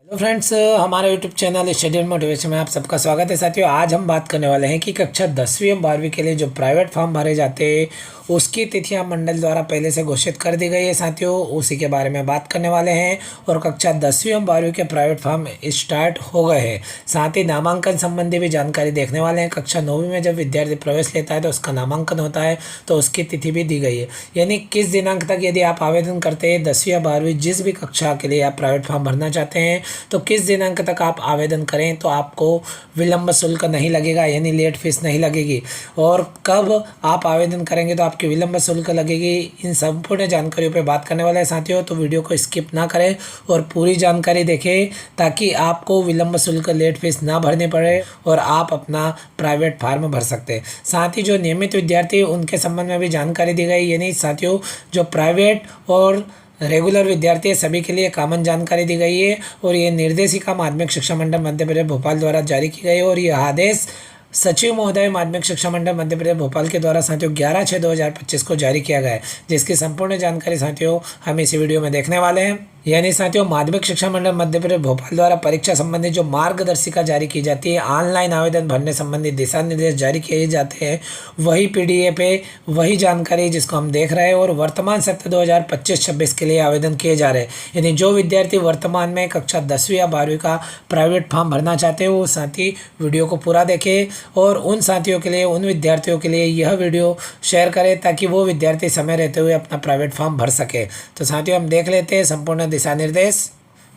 Hello friends, हमारे YouTube channel study and motivation में आप सबका स्वागत है। साथियों, आज हम बात करने वाले हैं कि कक्षा 10वीं और 12वीं के लिए जो प्राइवेट फॉर्म भरे जाते हैं उसकी तिथियां मंडल द्वारा पहले से घोषित कर दी गई है। साथियों, उसी के बारे में बात करने वाले हैं। और कक्षा 10वीं और 12वीं के प्राइवेट फॉर्म स्टार्ट हो गए हैं। साथ ही नामांकन संबंधी भी जानकारी देखने वाले हैं। कक्षा 9वीं में जब विद्यार्थी प्रवेश लेता है तो उसका नामांकन होता है, तो उसकी तिथि भी दी गई है। यानी किस दिनांक तक यदि आप आवेदन करते हैं 10वीं या 12वीं जिस भी कक्षा के लिए आप प्राइवेट फॉर्म भरना चाहते हैं, तो किस दिनांक तक आप आवेदन करें तो आपको विलंब शुल्क नहीं लगेगा, यानी लेट फीस नहीं लगेगी। और कब आप आवेदन करेंगे तो आपकी विलंब शुल्क लगेगी, इन संपूर्ण जानकारियों पर बात करने वाले हैं। साथियों, तो वीडियो को स्किप ना करें और पूरी जानकारी देखें ताकि आपको विलंब शुल्क लेट फीस ना भरनी पड़े और आप अपना प्राइवेट फार्म भर सकते हैं। साथ ही जो नियमित विद्यार्थी उनके संबंध में भी जानकारी दी गई। यानी साथियों, जो प्राइवेट और रेगुलर विद्यार्थी है सभी के लिए कॉमन जानकारी दी गई है। और ये निर्देशिका माध्यमिक शिक्षा मंडल मध्य प्रदेश भोपाल द्वारा जारी की गई है। और यह आदेश सचिव महोदय माध्यमिक शिक्षा मंडल मध्य प्रदेश भोपाल के द्वारा साथियों 11/6/2025 को जारी किया गया है, जिसकी संपूर्ण जानकारी साथियों हम इसी वीडियो में देखने वाले हैं। यानी साथियों, माध्यमिक शिक्षा मंडल मध्य प्रदेश भोपाल द्वारा परीक्षा संबंधी जो मार्गदर्शिका जारी की जाती है, ऑनलाइन आवेदन भरने संबंधी दिशा निर्देश जारी किए जाते हैं, वही पीडीएफ है, वही जानकारी जिसको हम देख रहे हैं। और वर्तमान सत्र 2025-26 के लिए आवेदन किए जा रहे हैं। यानी जो विद्यार्थी वर्तमान में कक्षा 10वीं या 12वीं का प्राइवेट फॉर्म भरना चाहते हैं वो साथी वीडियो को पूरा देखें और उन साथियों के लिए, उन विद्यार्थियों के लिए यह वीडियो शेयर करें ताकि वो विद्यार्थी समय रहते हुए अपना प्राइवेट फॉर्म भर सके। तो साथियों, हम देख लेते हैं संपूर्ण दिशा निर्देश।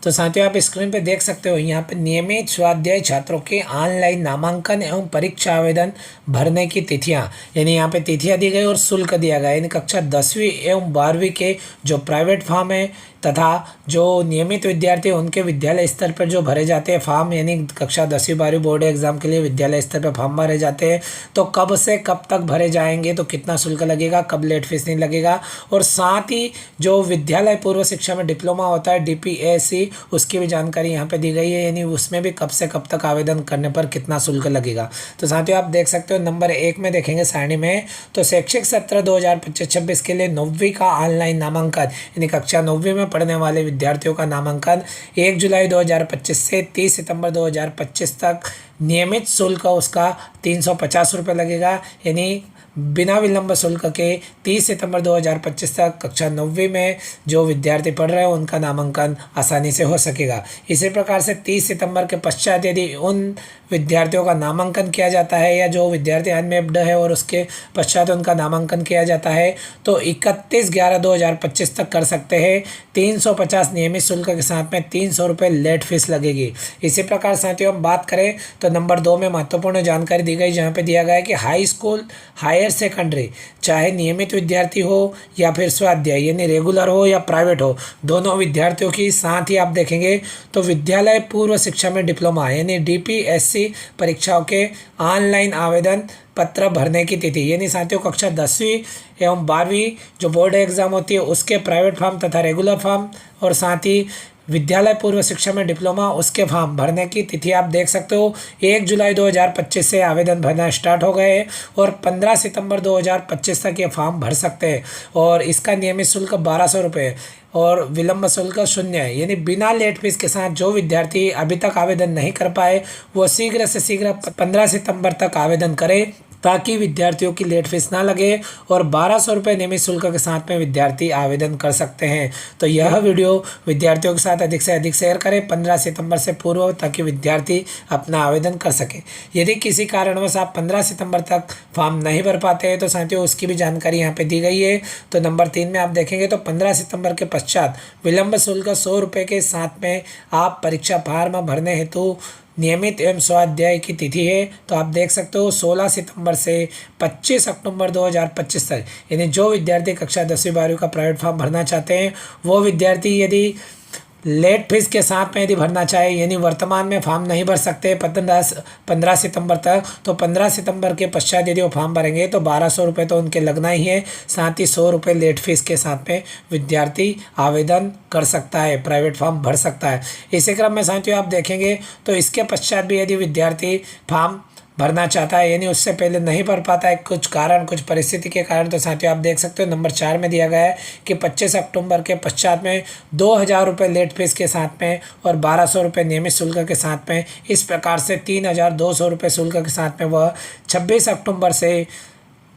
तो साथियों, आप स्क्रीन पे देख सकते हो, यहाँ पे नियमित स्वाध्याय छात्रों के ऑनलाइन नामांकन एवं परीक्षा आवेदन भरने की तिथियाँ, यानी यहाँ पे तिथियाँ दी गई और शुल्क दिया गया। यानी कक्षा 10वीं एवं 12वीं के जो प्राइवेट फॉर्म है तथा जो नियमित विद्यार्थी उनके विद्यालय स्तर पर जो भरे जाते हैं फॉर्म, यानी कक्षा 10वीं 12वीं बोर्ड एग्जाम के लिए विद्यालय स्तर पर फॉर्म भरे जाते हैं, तो कब से कब तक भरे जाएंगे, तो कितना शुल्क लगेगा, कब लेट फीस नहीं लगेगा। और साथ ही जो विद्यालय पूर्व शिक्षा में डिप्लोमा होता है DPSC, उसकी भी जानकारी यहाँ पे दी गई है। यानी उसमें भी कब से कब तक आवेदन करने पर कितना शुल्क लगेगा। तो साथियों, आप देख सकते हो नंबर 1 में देखेंगे सारणी में, तो शैक्षिक सत्र 2025-26 के लिए 9वीं का ऑनलाइन नामांकन, यानी कक्षा 9वीं में पढ़ने वाले विद्यार्थियों का नामांकन 1 जुलाई 2025 से 30 सितंबर 2025 तक नियमित शुल्क उसका 350 रुपये लगेगा। यानी बिना विलंब शुल्क के 30 सितंबर 2025 तक कक्षा 9वीं में जो विद्यार्थी पढ़ रहे हैं उनका नामांकन आसानी से हो सकेगा। इसी प्रकार से 30 सितंबर के पश्चात यदि उन विद्यार्थियों का नामांकन किया जाता है या जो विद्यार्थी अनमेप्ड है और उसके पश्चात उनका नामांकन किया जाता है तो 31/11/2025 तक कर सकते हैं। 350 नियमित शुल्क के साथ में 300 रुपये लेट फीस लगेगी। इसी प्रकार साथियों, हम बात करें तो नंबर 2 में महत्वपूर्ण जानकारी दी गई, जहाँ पे दिया गया है कि हाई स्कूल हायर सेकेंडरी, चाहे नियमित विद्यार्थी हो या फिर स्वाध्याय यानी रेगुलर हो या प्राइवेट हो, दोनों विद्यार्थियों की, साथ ही आप देखेंगे तो विद्यालय पूर्व शिक्षा में डिप्लोमा यानी DPSC परीक्षाओं के ऑनलाइन आवेदन पत्र भरने की तिथि, यानी साथियों कक्षा 10वीं एवं 12वीं जो बोर्ड एग्जाम होती है उसके प्राइवेट फॉर्म तथा रेगुलर फॉर्म, और साथ ही विद्यालय पूर्व शिक्षा में डिप्लोमा उसके फॉर्म भरने की तिथि आप देख सकते हो 1 जुलाई 2025 से आवेदन भरना स्टार्ट हो गए और 15 सितंबर 2025 तक ये फॉर्म भर सकते हैं। और इसका नियमित शुल्क 1200 रुपये और विलंब शुल्क 0 है। यानी बिना लेट फीस के साथ जो विद्यार्थी अभी तक आवेदन नहीं कर पाए वो शीघ्र से शीघ्र 15 सितंबर तक आवेदन करें ताकि विद्यार्थियों की लेट फीस ना लगे और 1200 रुपये नियमित शुल्क के साथ में विद्यार्थी आवेदन कर सकते हैं। तो यह वीडियो विद्यार्थियों के साथ अधिक से अधिक शेयर करें 15 सितंबर से पूर्व, ताकि विद्यार्थी अपना आवेदन कर सके। यदि किसी कारणवश आप 15 सितंबर तक फॉर्म नहीं भर पाते हैं तो साथियों उसकी भी जानकारी यहाँ पे दी गई है। तो नंबर 3 में आप देखेंगे तो 15 सितंबर के पश्चात विलंब शुल्क 100 रुपये के साथ में आप परीक्षा फॉर्म भरने हेतु नियमित एवं स्वाध्याय की तिथि है। तो आप देख सकते हो 16 सितंबर से 25 अक्टूबर 2025 तक, यानी जो विद्यार्थी कक्षा 10वीं 12वीं का प्राइवेट फॉर्म भरना चाहते हैं वो विद्यार्थी यदि लेट फीस के साथ में यदि भरना चाहे, यानी वर्तमान में फॉर्म नहीं भर सकते 15 सितंबर तक, तो 15 सितंबर के पश्चात यदि वो फॉर्म भरेंगे तो 1200 रुपये तो उनके लगना ही है। साथ ही 100 रुपये लेट फीस के साथ में विद्यार्थी आवेदन कर सकता है, प्राइवेट फॉर्म भर सकता है। इसी क्रम में साथियों आप देखेंगे तो इसके पश्चात भी यदि विद्यार्थी फॉर्म भरना चाहता है, यानी उससे पहले नहीं भर पाता है कुछ कारण, कुछ परिस्थिति के कारण, तो साथियों आप देख सकते हो नंबर 4 में दिया गया है कि 25 अक्टूबर के पश्चात में 2,000 रुपये लेट फीस के साथ में और 1,200 रुपये नियमित शुल्क के साथ में, इस प्रकार से 3,200 रुपये शुल्क के साथ में वह 26 अक्टूबर से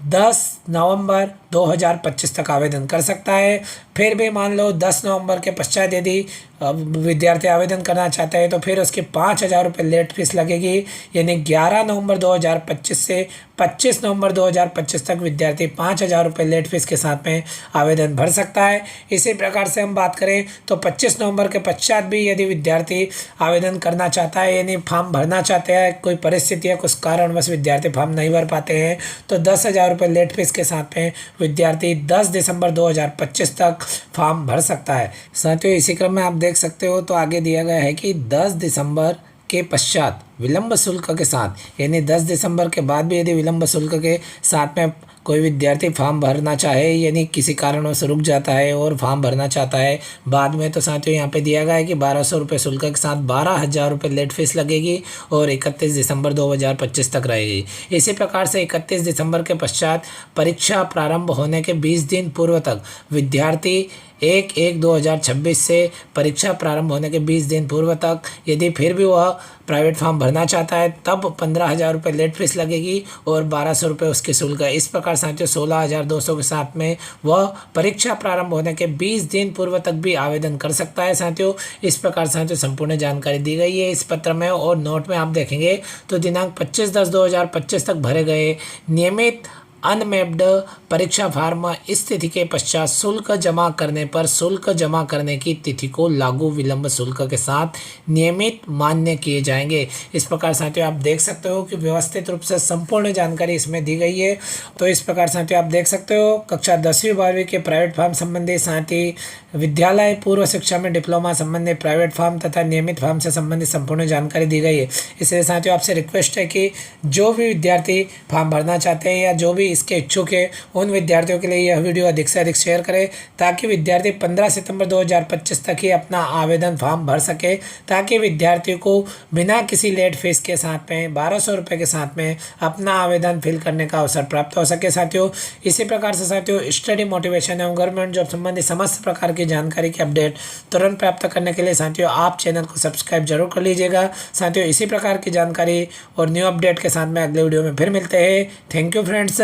10 नवंबर 2025 तक आवेदन कर सकता है। फिर भी मान लो 10 नवंबर के पश्चात यदि विद्यार्थी आवेदन करना चाहता है तो फिर उसकी 5,000 रुपये लेट फीस लगेगी, यानी 11 नवंबर 2025 से 25 नवंबर 2025 तक विद्यार्थी 5,000 रुपये लेट फीस के साथ में आवेदन भर सकता है। इसी प्रकार से हम बात करें तो 25 नवंबर के पश्चात भी यदि विद्यार्थी आवेदन करना चाहता है, यानी फॉर्म भरना चाहते हैं, कोई परिस्थिति या कुछ कारणवश विद्यार्थी फॉर्म नहीं भर पाते हैं, तो 10,000 रुपये लेट फीस के साथ में विद्यार्थी 10 दिसंबर 2025 तक फॉर्म भर सकता है। साथियों इसी क्रम में आप देख सकते हो तो आगे दिया गया है कि 10 दिसंबर के पश्चात विलंब शुल्क के साथ, यानी 10 दिसंबर के बाद भी यदि विलंब शुल्क के साथ में कोई विद्यार्थी फॉर्म भरना चाहे, यानी किसी कारणवश रुक जाता है और फॉर्म भरना चाहता है बाद में, तो साथियों यहाँ पे दिया गया है कि 1,200 रुपये शुल्क के साथ 12,000 रुपये लेट फीस लगेगी और 31 दिसंबर 2025 तक रहेगी। इसी प्रकार से 31 दिसंबर के पश्चात परीक्षा प्रारंभ होने के 20 दिन पूर्व तक विद्यार्थी 1/1/2026 से परीक्षा प्रारंभ होने के 20 दिन पूर्व तक यदि फिर भी वह प्राइवेट फॉर्म भरना चाहता है तब 15,000 रुपये लेट फीस लगेगी और 1,200 रुपये उसकी शुल्क है। इस प्रकार साथियों 16,200 के साथ में वह परीक्षा प्रारंभ होने के 20 दिन पूर्व तक भी आवेदन कर सकता है। साथियों इस प्रकार साथियों संपूर्ण जानकारी दी गई है इस पत्र में, और नोट में आप देखेंगे तो दिनांक 25/10/2025 तक भरे गए नियमित अनमेप्ड परीक्षा फॉर्म इस तिथि के पश्चात शुल्क जमा करने पर शुल्क जमा करने की तिथि को लागू विलंब शुल्क के साथ नियमित मान्य किए जाएंगे। इस प्रकार साथियों आप देख सकते हो कि व्यवस्थित रूप से संपूर्ण जानकारी इसमें दी गई है। तो इस प्रकार साथियों आप देख सकते हो कक्षा 10वीं 12वीं के प्राइवेट फॉर्म संबंधी, साथ ही विद्यालय पूर्व शिक्षा में डिप्लोमा संबंधी प्राइवेट फॉर्म तथा नियमित फॉर्म से संबंधित संपूर्ण जानकारी दी गई है। इसलिए साथियों आपसे रिक्वेस्ट है कि जो भी विद्यार्थी फॉर्म भरना चाहते हैं या जो भी इसके इच्छुक है उन विद्यार्थियों के लिए यह वीडियो अधिक से अधिक शेयर करें, ताकि विद्यार्थी 15 सितंबर 2025 तक ही अपना आवेदन फॉर्म भर सके, ताकि विद्यार्थियों को बिना किसी लेट फीस के साथ में 1,200 रुपये के साथ में अपना आवेदन फिल करने का अवसर प्राप्त हो सके। साथियों इसी प्रकार से साथियों स्टडी मोटिवेशन एवं गवर्नमेंट जॉब संबंधी समस्त प्रकार की जानकारी की अपडेट तुरंत प्राप्त करने के लिए साथियों आप चैनल को सब्सक्राइब जरूर कर लीजिएगा। साथियों इसी प्रकार की जानकारी और न्यू अपडेट के साथ में अगले वीडियो में फिर मिलते हैं। Thank you friends.